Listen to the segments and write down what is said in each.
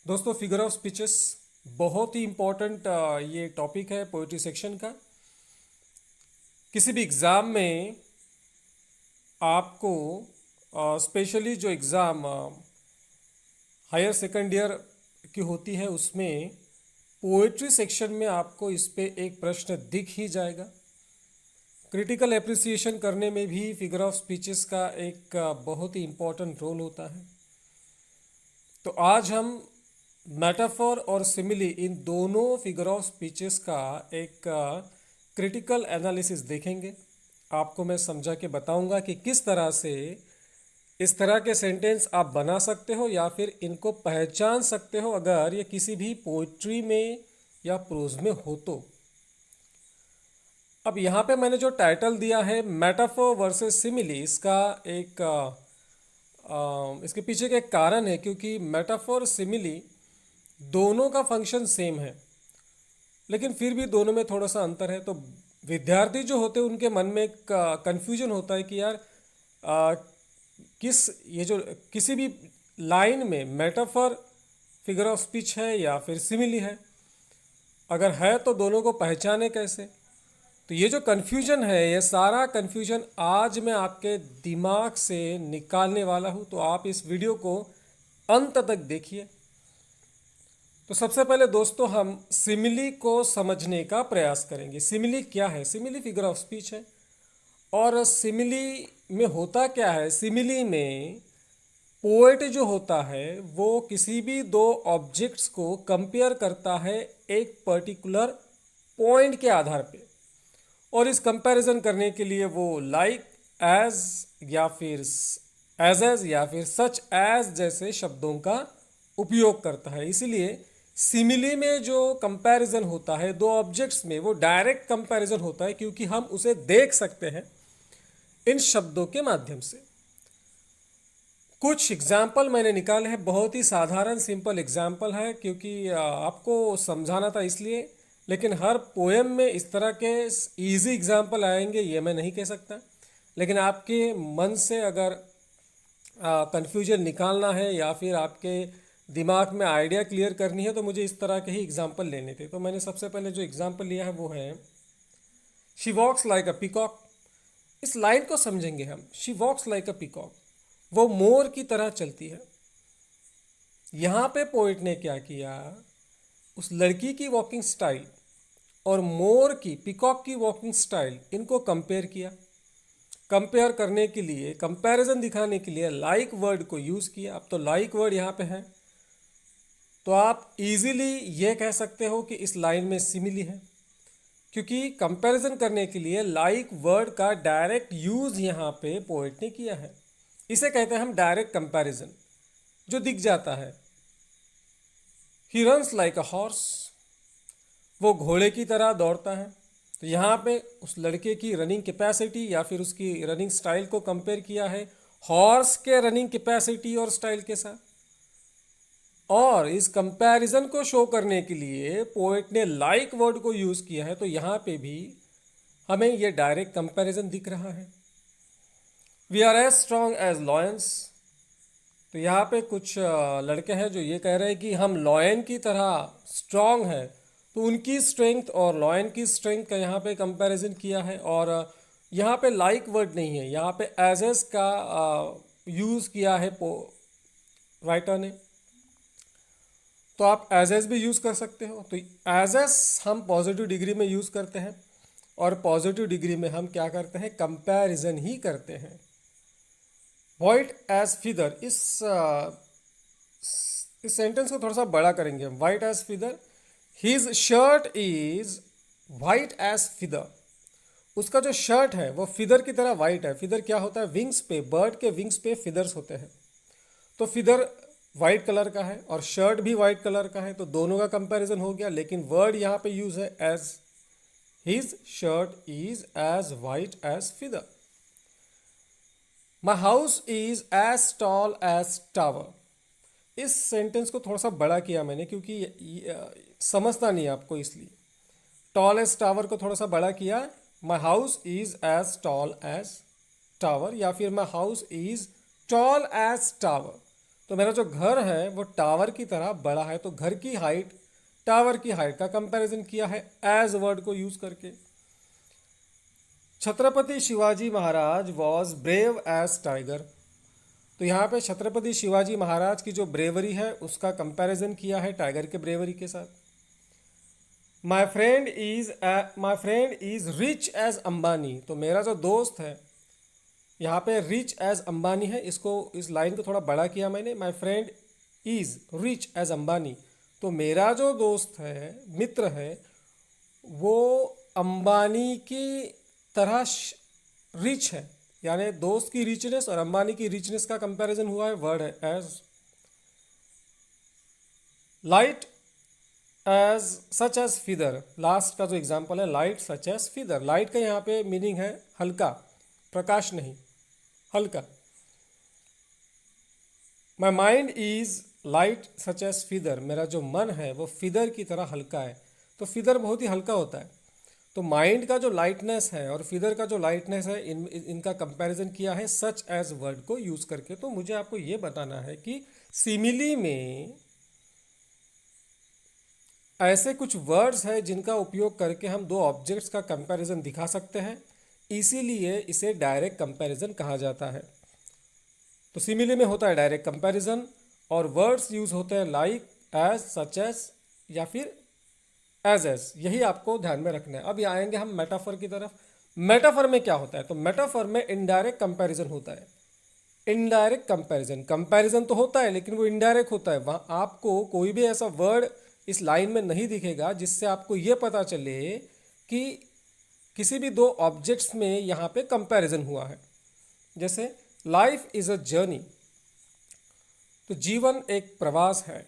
दोस्तों, figure of speeches बहुत ही important ये टॉपिक है पोइट्री सेक्शन का। किसी भी एग्ज़ाम में आपको स्पेशली जो एग्ज़ाम हायर सेकेंड ईयर की होती है उसमें पोइट्री सेक्शन में आपको इस पे एक प्रश्न दिख ही जाएगा। क्रिटिकल एप्रिसिएशन करने में भी फिगर ऑफ स्पीचेस का एक बहुत ही इम्पोर्टेंट रोल होता है। तो आज हम मेटाफर और सिमिली इन दोनों फिगर ऑफ स्पीचेस का एक क्रिटिकल एनालिसिस देखेंगे। आपको मैं समझा के बताऊंगा कि किस तरह से इस तरह के सेंटेंस आप बना सकते हो या फिर इनको पहचान सकते हो अगर ये किसी भी पोइट्री में या प्रोज में हो तो। अब यहाँ पे मैंने जो टाइटल दिया है मेटाफर वर्सेस सिमिली, इसका एक इसके पीछे का एक कारण है, क्योंकि मेटाफर सिमिली दोनों का फंक्शन सेम है लेकिन फिर भी दोनों में थोड़ा सा अंतर है। तो विद्यार्थी जो होते हैं उनके मन में एक कंफ्यूजन होता है कि यार आ, किस ये जो किसी भी लाइन में मेटाफर फिगर ऑफ स्पीच है या फिर सिमिली है, अगर है तो दोनों को पहचाने कैसे। तो ये जो कन्फ्यूजन है, ये सारा कन्फ्यूजन आज मैं आपके दिमाग से निकालने वाला हूँ, तो आप इस वीडियो को अंत तक देखिए। तो सबसे पहले दोस्तों हम सिमिली को समझने का प्रयास करेंगे। सिमिली क्या है? सिमिली फिगर ऑफ स्पीच है। और सिमिली में होता क्या है? सिमिली में पोएट जो होता है वो किसी भी दो ऑब्जेक्ट्स को कंपेयर करता है एक पर्टिकुलर पॉइंट के आधार पे, और इस कंपैरिजन करने के लिए वो लाइक, एज या फिर एज या फिर सच एज जैसे शब्दों का उपयोग करता है। इसीलिए सिमिली में जो कंपैरिजन होता है दो ऑब्जेक्ट्स में, वो डायरेक्ट कंपैरिजन होता है क्योंकि हम उसे देख सकते हैं इन शब्दों के माध्यम से। कुछ एग्जाम्पल मैंने निकाले हैं, बहुत ही साधारण सिंपल एग्जाम्पल है क्योंकि आपको समझाना था इसलिए। लेकिन हर पोएम में इस तरह के इजी एग्जाम्पल आएंगे ये मैं नहीं कह सकता, लेकिन आपके मन से अगर कन्फ्यूजन निकालना है या फिर आपके दिमाग में आइडिया क्लियर करनी है तो मुझे इस तरह के ही एग्जाम्पल लेने थे। तो मैंने सबसे पहले जो एग्जाम्पल लिया है वो है she walks like a peacock. इस लाइन को समझेंगे हम। She walks like a peacock, वो मोर की तरह चलती है। यहाँ पे पोइट ने क्या किया, उस लड़की की वॉकिंग स्टाइल और मोर की, पीकॉक की वॉकिंग स्टाइल, इनको कंपेयर किया। कंपेयर करने के लिए, कंपैरिजन दिखाने के लिए लाइक वर्ड को यूज़ किया। अब तो लाइक वर्ड यहाँ पे है तो आप इजीली ये कह सकते हो कि इस लाइन में सिमिली है, क्योंकि कंपैरिजन करने के लिए लाइक वर्ड का डायरेक्ट यूज़ यहाँ पे पोएट ने किया है। इसे कहते हैं हम डायरेक्ट कंपैरिजन, जो दिख जाता है। He runs like a horse, वो घोड़े की तरह दौड़ता है। तो यहाँ पे उस लड़के की रनिंग कैपेसिटी या फिर उसकी रनिंग स्टाइल को कंपेयर किया है हॉर्स के रनिंग कैपेसिटी और स्टाइल के साथ। और इस कंपैरिजन को शो करने के लिए पोएट ने लाइक वर्ड को यूज़ किया है। तो यहाँ पे भी हमें ये डायरेक्ट कंपैरिजन दिख रहा है। We are as strong as lions, तो यहाँ पे कुछ लड़के हैं जो ये कह रहे हैं कि हम लॉयन की तरह स्ट्रांग है। तो उनकी स्ट्रेंथ और लॉयन की स्ट्रेंथ का यहाँ पे कंपैरिजन किया है। और यहाँ पे लाइक वर्ड नहीं है, यहाँ पे एजेस का यूज़ किया है राइटर ने। तो आप एजेस भी यूज़ कर सकते हो। तो एजेस हम पॉजिटिव डिग्री में यूज़ करते हैं और पॉजिटिव डिग्री में हम क्या करते हैं, कंपैरिजन ही करते हैं। वाइट एज फिदर, इस सेंटेंस को थोड़ा सा बड़ा करेंगे हम। White as feather, his shirt is white as feather. उसका जो शर्ट है वो फिदर की तरह वाइट है। फिदर क्या होता है, विंग्स पे, बर्ड के विंग्स पे फिदर्स होते हैं। तो फिदर वाइट कलर का है और शर्ट भी वाइट कलर का है, तो दोनों का कंपैरिजन हो गया। लेकिन वर्ड यहाँ पे यूज है as. His shirt is as white as feather. My house is as tall as tower. इस सेंटेंस को थोड़ा सा बड़ा किया मैंने क्योंकि समझता नहीं है आपको, इसलिए टॉल एज टावर को थोड़ा सा बड़ा किया। My house is as tall as tower, या फिर my house is tall as tower. तो मेरा जो घर है वो टावर की तरह बड़ा है, तो घर की हाइट टावर की हाइट का कंपैरिजन किया है एज वर्ड को यूज करके। Chhatrapati Shivaji Maharaj was brave as tiger, तो यहाँ पे छत्रपति शिवाजी महाराज की जो ब्रेवरी है उसका कंपैरिजन किया है टाइगर के ब्रेवरी के साथ। My friend is rich as Ambani, तो मेरा जो दोस्त है यहाँ पे रिच एज अंबानी है, इसको इस लाइन को थोड़ा बड़ा किया मैंने, my friend is rich as Ambani, तो मेरा जो दोस्त है मित्र है वो अंबानी की तरह रिच है, यानी दोस्त की रिचनेस और अंबानी की रिचनेस का कंपैरिजन हुआ है, वर्ड है as. Light as such as feather, last का जो एग्जाम्पल है light such as feather, light का यहाँ पे मीनिंग है हल्का, प्रकाश नहीं, हल्का। My mind is light such as feather, मेरा जो मन है वो फीदर की तरह हल्का है, तो फीदर बहुत ही हल्का होता है। तो माइंड का जो लाइटनेस है और फीदर का जो लाइटनेस है इनका कंपैरिजन किया है सच एज वर्ड को यूज करके। तो मुझे आपको ये बताना है कि सिमिली में ऐसे कुछ वर्ड्स हैं जिनका उपयोग करके हम दो ऑब्जेक्ट्स का कंपैरिजन दिखा सकते हैं, इसीलिए इसे डायरेक्ट कंपैरिजन कहा जाता है। तो सिमिली में होता है डायरेक्ट कंपैरिजन और वर्ड्स यूज होते हैं लाइक, एज, सच एज या फिर एज, यही आपको ध्यान में रखना है। अब ये आएंगे हम मेटाफर की तरफ। मेटाफर में क्या होता है, तो मेटाफर में इनडायरेक्ट कंपैरिजन होता है। इनडायरेक्ट कंपैरिजन, कंपैरिजन तो होता है लेकिन वो इनडायरेक्ट होता है, वहाँ आपको कोई भी ऐसा वर्ड इस लाइन में नहीं दिखेगा जिससे आपको ये पता चले कि किसी भी दो ऑब्जेक्ट्स में यहाँ पे कंपैरिजन हुआ है। जैसे लाइफ इज अ जर्नी, तो जीवन एक प्रवास है,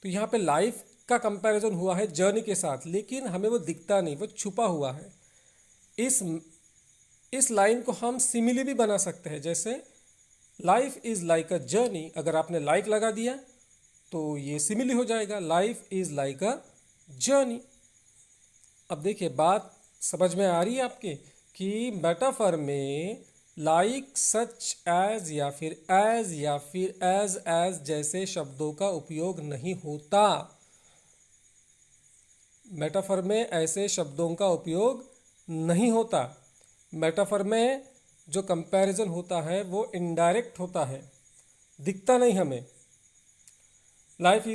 तो यहाँ पे लाइफ का कंपैरिजन हुआ है जर्नी के साथ, लेकिन हमें वो दिखता नहीं, वो छुपा हुआ है। इस लाइन को हम सिमिली भी बना सकते हैं, जैसे life is like a journey, अगर आपने लाइक लगा दिया तो ये सिमिली हो जाएगा, life is like a journey. अब देखिए बात समझ में आ रही है आपके कि मेटाफर में लाइक, सच एज या फिर एज जैसे शब्दों का उपयोग नहीं होता। मेटाफर में ऐसे शब्दों का उपयोग नहीं होता। मेटाफर में जो कंपैरिजन होता है वो इनडायरेक्ट होता है, दिखता नहीं हमें। Life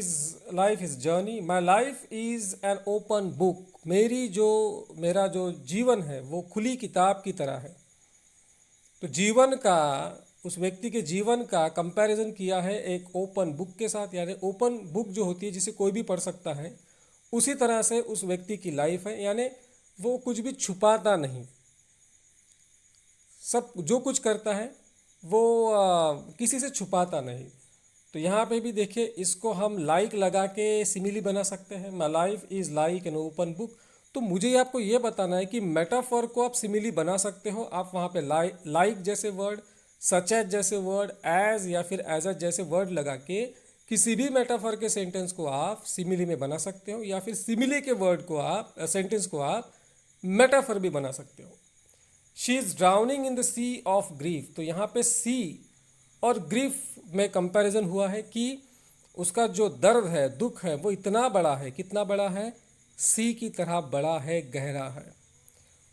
is journey, my life is an open book, मेरा जो जीवन है वो खुली किताब की तरह है। तो जीवन का, उस व्यक्ति के जीवन का कंपैरिजन किया है एक ओपन बुक के साथ, यानी ओपन बुक जो होती है जिसे कोई भी पढ़ सकता है, उसी तरह से उस व्यक्ति की लाइफ है, यानी वो कुछ भी छुपाता नहीं, सब जो कुछ करता है वो किसी से छुपाता नहीं। तो यहाँ पे भी देखिए इसको हम लाइक लगा के सिमिली बना सकते हैं, my life is like an open book. तो मुझे आपको ये बताना है कि मेटाफर को आप सिमिली बना सकते हो, आप वहाँ पे लाइक जैसे वर्ड, सच एज जैसे वर्ड, एज या फिर एज जैसे वर्ड लगा के किसी भी मेटाफर के सेंटेंस को आप सिमिली में बना सकते हो, या फिर सिमिली के वर्ड को आप सेंटेंस को आप मेटाफर भी बना सकते हो। She is drowning in the sea of grief, तो यहाँ पे सी और ग्रीफ में कंपैरिजन हुआ है कि उसका जो दर्द है, दुख है, वो इतना बड़ा है, कितना बड़ा है, सी की तरह बड़ा है, गहरा है।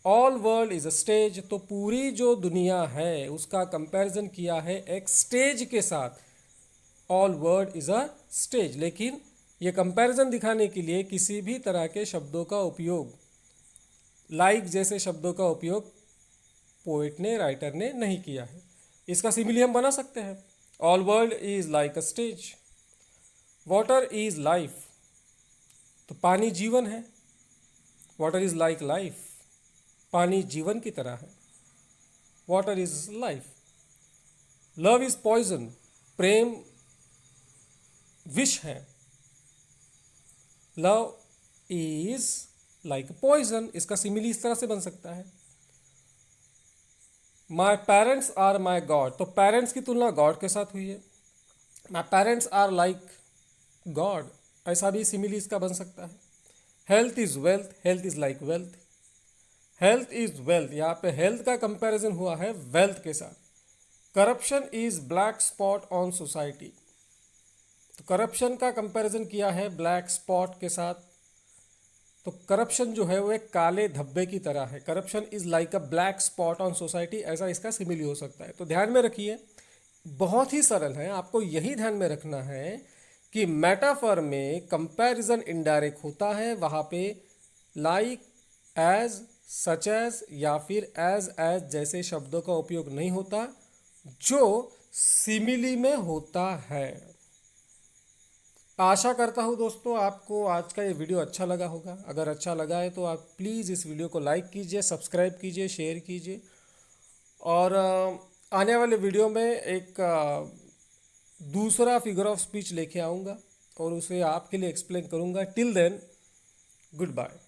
All world is a stage, तो पूरी जो दुनिया है उसका कंपैरिजन किया है एक स्टेज के साथ, all world is a stage. लेकिन ये कंपैरिजन दिखाने के लिए किसी भी तरह के शब्दों का उपयोग, लाइक जैसे शब्दों का उपयोग पोएट ने, राइटर ने नहीं किया है। इसका सिमिली हम बना सकते हैं, all world is like a stage. Water is life, तो पानी जीवन है, वाटर इज लाइक लाइफ, पानी जीवन की तरह है, water is life. Love is poison, प्रेम विष है, लव इज लाइक पॉइजन, इसका सिमिली इस तरह से बन सकता है। My parents are my god, तो पेरेंट्स की तुलना गॉड के साथ हुई है, my parents are like god, ऐसा भी सिमिली इसका बन सकता है। Health is wealth, health is like wealth, health is wealth, यहाँ पे हेल्थ का कंपैरिजन हुआ है वेल्थ के साथ। Corruption is black spot on society. तो करप्शन का कंपैरिजन किया है ब्लैक स्पॉट के साथ। तो करप्शन जो है वो एक काले धब्बे की तरह है। Corruption is like a black spot on society, ऐसा इसका सिमिली हो सकता है। तो ध्यान में रखिए, बहुत ही सरल है, आपको यही ध्यान में रखना है कि मेटाफर में कंपैरिजन इनडायरेक्ट होता है, वहां पे लाइक, एज, सच एज या फिर एज जैसे शब्दों का उपयोग नहीं होता जो सिमिली में होता है। आशा करता हूँ दोस्तों आपको आज का ये वीडियो अच्छा लगा होगा। अगर अच्छा लगा है तो आप प्लीज़ इस वीडियो को लाइक कीजिए, सब्सक्राइब कीजिए, शेयर कीजिए। और आने वाले वीडियो में एक दूसरा फिगर ऑफ स्पीच लेके आऊँगा और उसे आपके लिए एक्सप्लेन करूँगा। Till then, good bye.